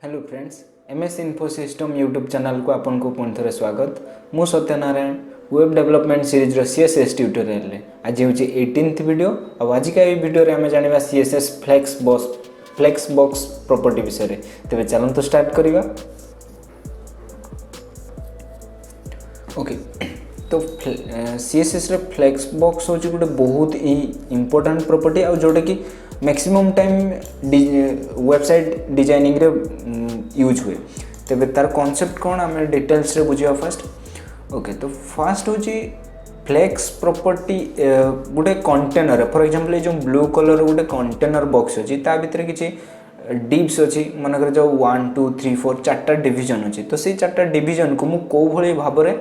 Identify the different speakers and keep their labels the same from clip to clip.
Speaker 1: Hello friends, MS info system YouTube channel को आपन को पुनः थे स्वागत। मु सत्यनारायण वेब डेवलपमेंट सीरीज रो सीएसएस ट्यूटोरियल रे आज होची 18th वीडियो। और आज का वीडियो रे हमें जानिबा सीएसएस फ्लेक्सबॉक्स प्रॉपर्टी विषय रे। तबे चलन तो स्टार्ट करिवा। ओके, तो सीएसएस रे फ्लेक्सबॉक्स होची गोटे बहुत ही इंपोर्टेंट प्रॉपर्टी आ जोटा कि मैक्सिमम टाइम वेबसाइट डिजाइनिंग रे यूज हुए। तेबे तार कॉन्सेप्ट कौन आम डिटेल्स रे बुझिया फास्ट। ओके, तो फास्ट होची फ्लेक्स प्रॉपर्टी गोटे कंटेनर। फॉर एग्जांपल ये जो ब्लू कलर गोटे कंटेनर बॉक्स अच्छी ता भितर किसी डिप्स अच्छी मनकर जो 1 2 3 4 चार्टा डिविजन अच्छी। तो से चार्टा डिविजन को मुझे कौ भाई भाव में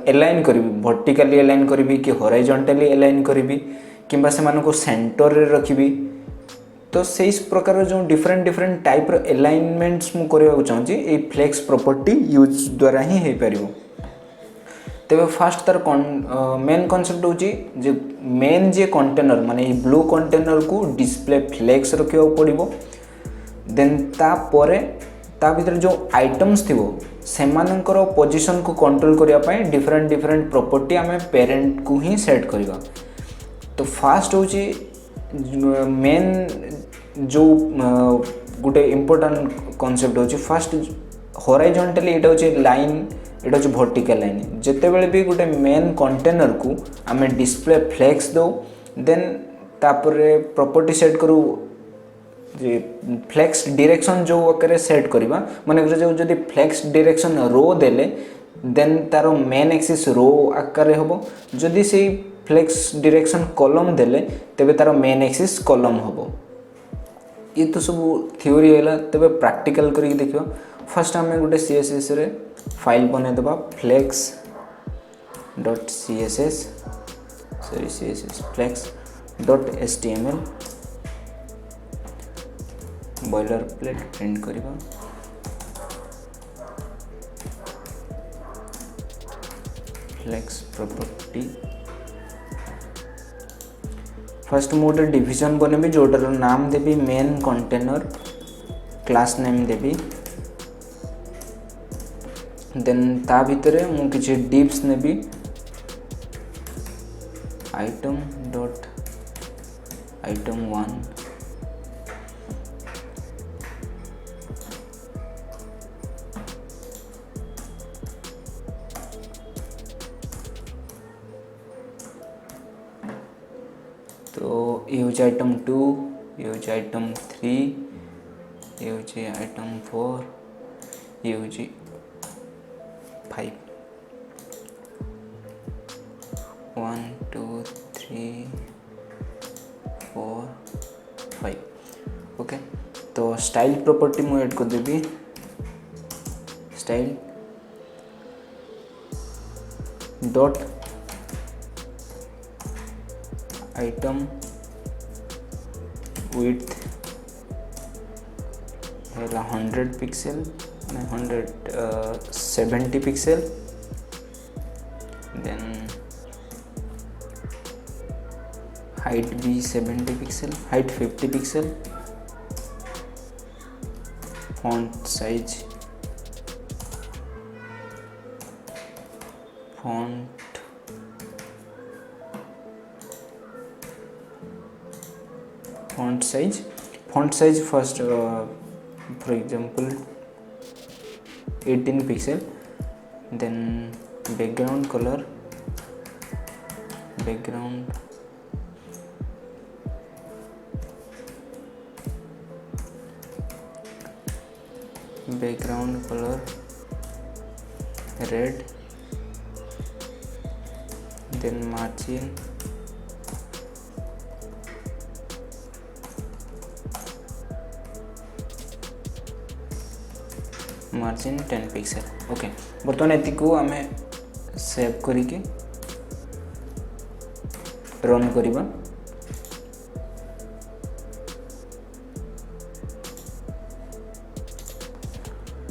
Speaker 1: एलाइन करी, वर्टिकली एलाइन करी कि हॉरिजॉन्टली एलाइन करी किंबा से मानको सेंटर रे रखी। तो से इस प्रकार जो डिफरेंट टाइप रो एलाइनमेंट्स मु करबा चाहूँगी ये फ्लेक्स प्रॉपर्टी यूज द्वारा ही हो पारिबो। तेबे फास्ट तार मेन कॉन्सेप्ट होची जे मेन जे कंटेनर माने ये ब्लू कंटेनर को डिस्प्ले फ्लेक्स रखियो पड़िबो। देन ता परे ता भीतर जो आइटम्स थिबो सेमानकर पोजीशन को कंट्रोल करिया पय डिफरेंट प्रॉपर्टी आमे पेरेंट को ही सेट करिवा। तो फास्ट होची मेन जो गोटे इम्पोर्टेंट कॉन्सेप्ट होची फास्ट हॉरिजॉन्टली एटा होची लाइन, एटा होची वर्टिकल लाइन। जेते बेले भी गोटे मेन कंटेनर को आमे डिस्प्ले फ्लेक्स दो देन तापरे प्रॉपर्टी सेट करू जे फ्लेक्स डायरेक्शन जो आकर सेट करबा माने जो जदी फ्लेक्स डायरेक्शन रो देले देन तारो मेन एक्सिस रो आकार होबो। जदी से फ्लेक्स डायरेक्शन कॉलम देले तेबे तारो मेन एक्सिस कॉलम होबो। ये तो सब थ्योरी हैला। तेबे प्रैक्टिकल करी देखियो। फर्स्ट हमें गोटे सीएसएस रे फाइल बने देबा flex.html बॉयलर प्लेट प्रिंट करिबा। फ्लेक्स प्रॉपर्टी फर्स्ट मोटे डिविजन बनेबी जोटार नाम देबी मेन कंटेनर, क्लास नेम देबी। देन ता भितरे मु किछि डिप्स नेबी आइटम 1 तो ये हूँ आइटम 2, ये हूँ आइटम 3, ये हूँ आइटम 4, ये हूँ 5। 1 2 3 4 5। ओके, तो स्टाइल प्रॉपर्टी मुझे ऐड कर देबी स्टाइल डॉट आइटम विड्थ है 100 पिक्सल 170 पिक्सल। देन हाइट भी 70 pixel, height 50 pixel. Font size font size first for example 18 pixel। then background color red। then margin margin 10 pixel. Okay, बर्तमान एति को आमे save करिके run करिबा।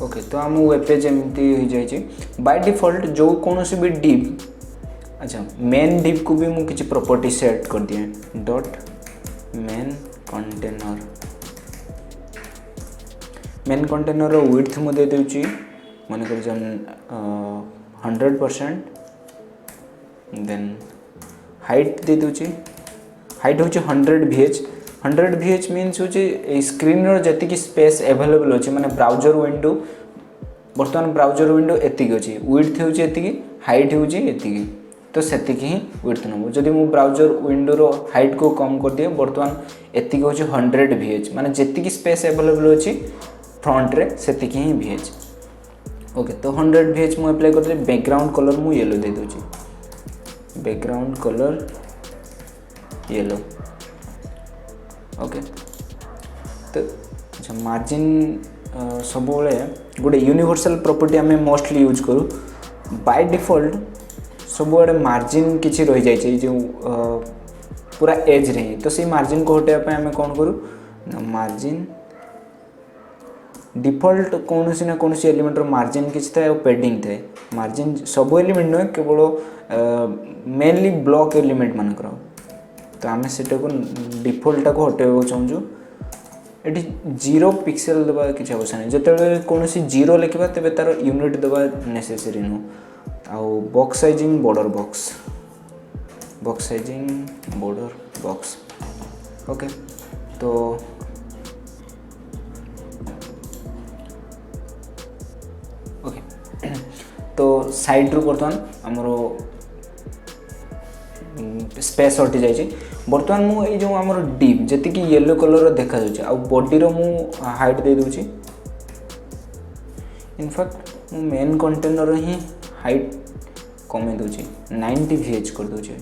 Speaker 1: Okay, तो आम वेब पेज एमती हो जाए बाय डिफॉल्ट जो कौन सी भी डिव। अच्छा, मेन डिव को भी मुझे किसी प्रॉपर्टी सेट कर दिए dot main container main container width मु दे देउची मन कर 100%, देन हाइट दे देउची, हाइट होची 100 VH। 100 VH मीन्स होची स्क्रीन रो जति स्पेस अवेलेबल अछि, माने ब्राउजर विंडो बर्तमान ब्राउजर विंडो एतिक अछि, विड्थ होची एतिक, हाइट होची एतिक, तो सेतिक ही विड्थ नबो। जदि मु ब्राउजर विंडो रो हाइट को कम कर दिए बर्तमान एतिक होची 100 VH, माने जति स्पेस अवेलेबल अछि फ्रंट रे सेतिक ही VH। ओके, तो 100 VH मु अप्लाई कर दे। बैकग्राउंड कलर मु येलो दे दोची, बैकग्राउंड कलर येलो। ओके, तो अच्छा मार्जिन सब गोटे यूनिवर्सल प्रॉपर्टी आम मोस्टली यूज करूँ। बाय डिफॉल्ट सब मार्जिन किसी रही जाए जो पूरा एज रे, तो से मार्जिन को हटाइबा आम कौन करूँ ना, मार्जिन डिफॉल्ट कौन सी ना कौन सी एलिमेंट मार्जिन किसी थाए और पेडिंग थाए। मार्जिन सब एलिमेंट नुहे, केवल मेनली ब्लॉक एलिमेंट मानकर, तो आम से डिफॉल्ट को हटाइबा चाहूँ। ये 0 पिक्सेल देवा किसी आवश्यक नहीं, जिते कौन जीरो लिखा तेरे तार यूनिट देवा नेसेसरी नुह। आउ box sizing border box, box sizing border box. Okay, तो ओके तो साइड रू बर्तमान आमर स्पेस हटि जाइए। बर्तमान मु ये जो आमर डीप जी येलो कलर देखा जाउछि, आ बॉडी रो मु हाइट दे दूची। इनफैक्ट मु मेन कंटेनर ही हाइट कमे दूची, 90 VH कर दूची।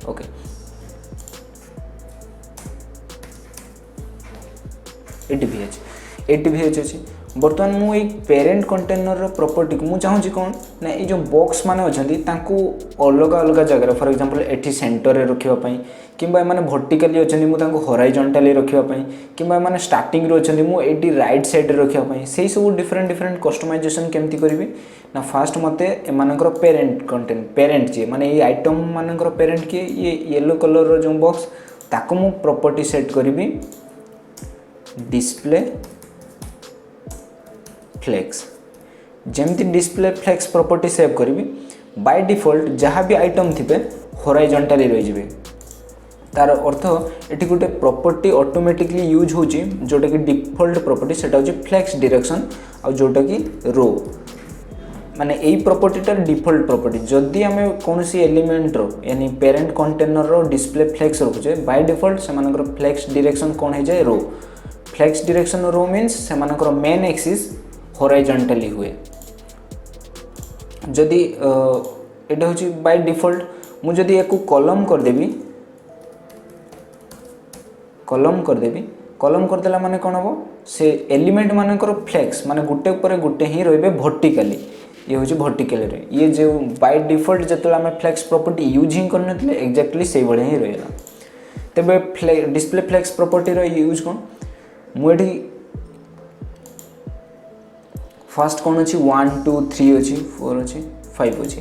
Speaker 1: ओके, 80 VH अच्छी। बर्तमान मु एक पेरेंट कंटेनर प्रॉपर्टी को चाहूँगी कौन ना, ये जो बॉक्स माने अच्छी अलग अलग जगह, फॉर एग्जांपल एठी सेंटर रे रखिबापई, किंबा एमाने वर्टिकली अच्छी मुझे हॉराइजॉन्टली रखिबापई, किंबा एमाने स्टार्टिंग रो अच्छी मु एटी राइट साइड रे रखिबापई, सेही सब डिफरेंट डिफरेंट कस्टमाइजेशन केमती करिवि ना। फास्ट मते एमानकर पेरेंट कंटेंट, पेरेंट जे माने ये आइटम मानकर पेरेंट किए, ये येलो कलर रो जो बॉक्स ताको मु प्रॉपर्टी सेट करिवि डिस्प्ले फ्लेक्स। जमती डिस्प्ले फ्लेक्स प्रॉपर्टी सेव करी, बाय डिफॉल्ट जहाँ भी आइटम थे हॉराइजॉन्टली रही जाए। तार अर्थ ये गोटे प्रॉपर्टी ऑटोमेटिकली यूज होची, जोटा कि डिफॉल्ट प्रॉपर्टी सेटा होची फ्लेक्स डायरेक्शन, आ जोटा कि रो माने यही प्रॉपर्टीटा डिफॉल्ट प्रॉपर्टी। जदि आम कौन सी एलिमेंट रो यानी parent container row display flex रखुचे, बाय डिफॉल्ट से फ्लेक्स डायरेक्शन कौन हो जाए row. Flex direction row means से मेन एक्सिस हॉराइजॉन्टली हुए। जदि एटा होची बाय डिफॉल्ट, मु जदि एको कॉलम कर देबी, कॉलम करदेला माने कौन हम से एलिमेंट मानकर फ्लेक्स माने गुटे ऊपर गुटे ही रहिबे वर्टिकली। ये होची वर्टिकल रे, ये जो बाय डिफॉल्ट जतले आम फ्लेक्स प्रॉपर्टी यूज ही करनथले एक्जेक्टली से भले ही रहला। तबे डिस्प्ले फ्लेक्स प्रॉपर्टी रो यूज कौन, मुझे फास्ट कौन अच्छी 1 2 3 अच्छी 4 अच्छी 5 अच्छी।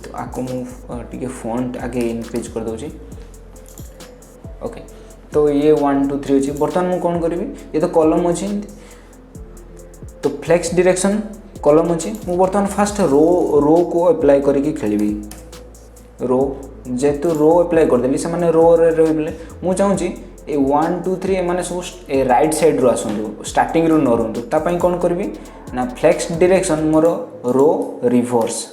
Speaker 1: तो आपको मुझे फॉन्ट आगे इंक्रीज कर दूची। ओके, तो ये 1 2 3 अच्छी। बर्तमान मुझे कौन करी, ये तो कॉलम अच्छी, तो फ्लेक्स डायरेक्शन कॉलम अच्छी। मु बर्तमान फास्ट रो को अप्लाई करके खेली। रो जेतु रो अप्लाई करदेली से माने रो रे रहिले, मु चाहूँगी ए 1 2 3 एमाने सब राइट साइड रो आसंतु, स्टार्टिंग रो न रहंतु। ता पई कोन करबी ना फ्लेक्स डायरेक्शन मोर रो रिवर्स।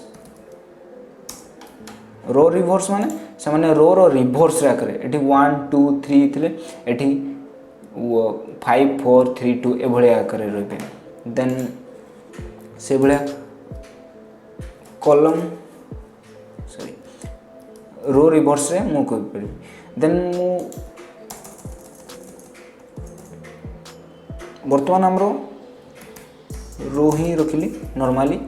Speaker 1: रो रिवर्स माने से माने रो रिवर्स रे करे। एठी 1 2 3 थिले, एठी 5 4 3 2 ए भले आकारे रहबे। देन से भले कॉलम सॉरी रो रिवर्स रे मु कर पड़ी। देन मु वर्तमान हमरो रो ही रखिली नॉर्मली।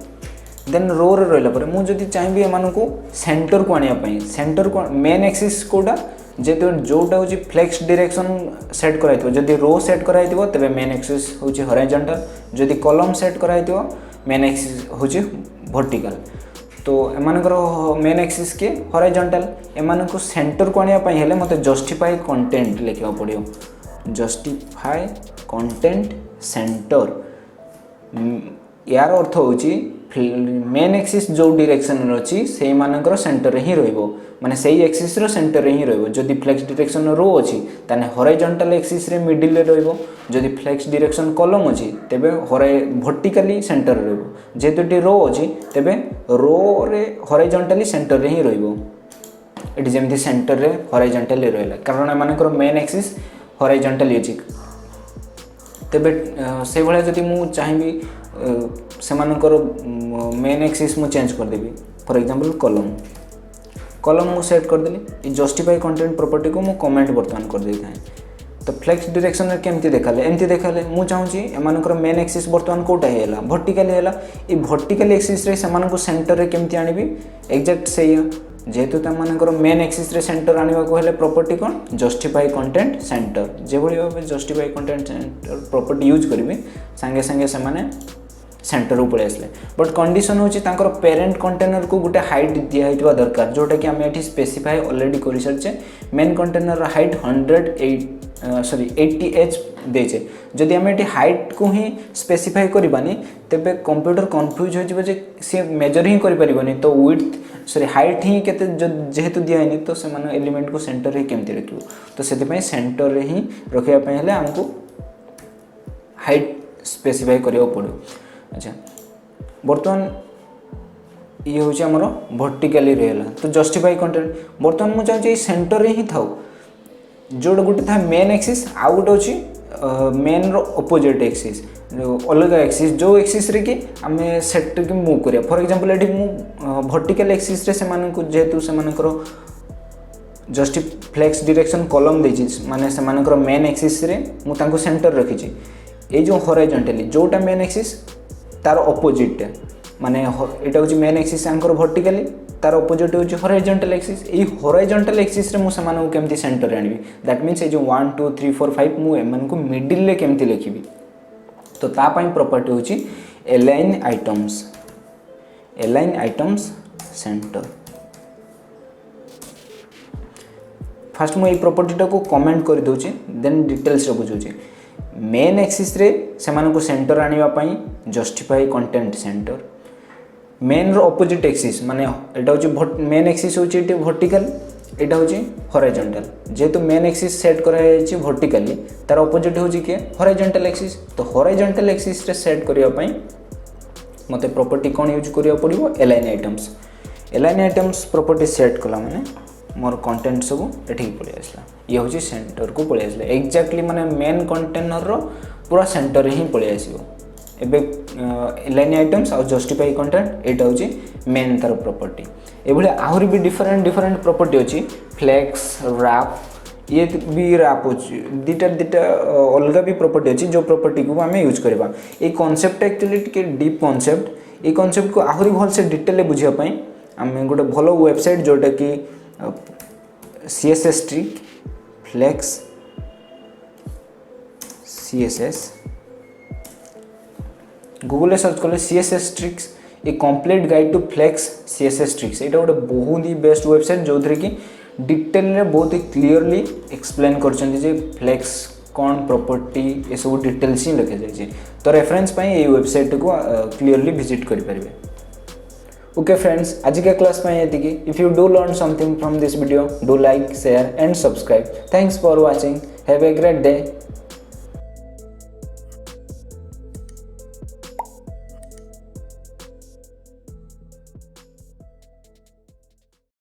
Speaker 1: देन रो रे रहला पर मु जदी चाहिबी एमान को सेंटर को आनिया पई, सेंटर को मेन एक्सिस कोडा जेहेतु जोटा हूँ फ्लेक्स डायरेक्शन सेट कराई जदि रो सेट कराई तेरे मेन एक्सिस हूँ हॉरिजॉन्टल जदि कॉलम सेट कराई मेन एक्सिस हूँ वर्टिकल तो एमानकर मेन एक्सिस के हॉरिजॉन्टल एमान को सेंटर को आने हेले मते जस्टिफाई कंटेंट लिखा पड़ो जस्टिफाई कंटेंट सेंटर यार अर्थ हूँ मेन एक्सिस जो डायरेक्शन अच्छी से मानकर सेंटर ही रहिबो माने सही एक्सिस रो सेंटर ही रहिबो जदि फ्लेक्स डायरेक्शन रो अच्छी ताने हॉरिजॉन्टल एक्सिस रे मिडिल रे रहिबो जदि फ्लेक्स डायरेक्शन कॉलम अच्छी तेबे वर्टिकली सेंटर रहिबो जेतुटी रो अच्छी तेबे रो रे हॉरिजॉन्टली सेंटर रे ही रहिबो एटी जेमति सेंटर रे हॉरिजॉन्टली रहला कारण एमानकर मेन एक्सिस हॉरिजॉन्टली अछि तेबे से भले जदि मु चाहिबी सेमानकर मेन एक्सिस मु चेंज कर देबी फॉर एग्जांपल कॉलम मु सेट कर देली ई जस्टिफाई कंटेंट प्रॉपर्टी को मु कमेंट बर्तमान कर देई थाए तो फ्लेक्स डायरेक्शन रे केमती देखाले एमती देखाले मु चाहूची एमानकर मेन एक्सिस बर्तमान कोटा हेला वर्टिकल हेला ई वर्टिकल एक्सिस रे सेमानकर सेंटर रे केमती आनिबी एग्जैक्ट सेया जेहेतु तमानकर मेन एक्सिस रे सेंटर आनिबा को हेले प्रॉपर्टी कोन जस्टिफाई कंटेंट सेंटर जे भली भाबे justify content center property use करिवे संगे संगे से माने सेंटर पड़े आसले बट कंडीशन हूँ पेरेंट कंटेनर को गोटे हाइट दिखाई दरकार जोटा कि आम ये स्पेसिफाई ऑलरेडी कर सारी मेन कंटेनर हाइट 80H देचे जदि आम ये हाइट को ही स्पेसिफाई करवानी तेबे कंप्यूटर कन्फ्यूज हो सी मेजर ही करें तो विड्थ हाइट ही केते जेहेतु दिखाई तो से एलिमेंट को सेंटर ही केमती रखियो तो से सेंटर ही रखापी हेले आमको हाइट स्पेसिफाई करिया पड़ो अच्छा बर्तमान ये हूँ आमर वर्टिकली रहला तो जस्टिफाई कंटेंट बर्तमान मुझे चाहिए सेंटर ही था जोटा गोटे था मेन एक्सिस आउ गोटे अच्छी मेन ऑपोजिट एक्सिस अलग एक्सिस जो एक्सिस रे कि आम सेट की मूव करिया फॉर एग्जांपल ये वर्टिकल एक्सिस रे जेहेतु से जस्ट फ्लेक्स डायरेक्शन कॉलम देछि माने से मेन एक्सिस रे मु तांको सेंटर रखी ये जो हॉरिजॉन्टली जोटा मेन एक्सिस तार ऑपोजिट माने एटा हूँ मेन एक्सिस आंकर वर्टिकली तार ऑपोजिट हूँ हॉरिजॉन्टल एक्सिस ये हॉरिजॉन्टल एक्सिस रे मु समान केमती सेंटर आनिबी दैट मीन्स ये जो 1 2 3 4 5 मु एमान को मिडिल ले केमती लिखिबी तो ता पई प्रॉपर्टी हूँ अलाइन आइटम्स सेंटर फास्ट मु ये प्रॉपर्टी को कमेंट कर दोची देन डिटेल्स रे बुझोची मेन एक्सिस रे सेमान को सेंटर आनिबा पई जस्टिफाई कंटेंट सेंटर मेन रो ऑपोजिट एक्सिस माने एटा होची मेन एक्सिस होची वर्टिकल एटा होची हॉरिजॉन्टल जेहेतु मेन एक्सिस सेट करा जायछि वर्टिकली तार ऑपोजिट होची के हॉरिजॉन्टल एक्सिस तो हॉरिजॉन्टल एक्सिस रे सेट करिया पई मते प्रॉपर्टी कोन यूज करिया पड़िबो अलाइन आइटम्स प्रॉपर्टी सेट कला माने मोर कंटेंट सब एठी पड़े आसला ये हूँ सेंटर को पड़े आसला एक्जाक्टली माने मेन कंटेनर रो पूरा सेंटर ही पड़े आसो एबे लाइन आइटम्स और जस्टिफाई कंटेंट एटा हूँ मेन तार प्रॉपर्टी एभले आहुरी भी डिफरेंट प्रॉपर्टी अच्छी फ्लेक्स रैप ये भी रैप अच्छी दीटा अलग भी प्रॉपर्टी अच्छी जो प्रॉपर्टी को आम यूज करवा ये कॉन्सेप्ट एक्चुअली टिके डीप कॉन्सेप्ट ये कॉन्सेप्ट को आहुरी भल से डिटेल बुझापी आम गोटे भल वेबसाइट जोटा कि CSS Flex CSS Google search कले CSS tricks a complete guide to flex CSS tricks ये गोटे बहुत ही बेस्ट वेबसाइट जो थी कि डिटेल रे बहुत ही क्लीयरली एक्सप्लेन कर फ्लेक्स कौन प्रॉपर्टी ये सब डिटेल्स ही लिखे जाए तो रेफरेंस पाई ये वेबसाइट को क्लीयरली विजिट करेंगे ओके फ्रेंड्स आज का क्लास में ये if you do learn something from this video do like share and subscribe thanks for watching have a great day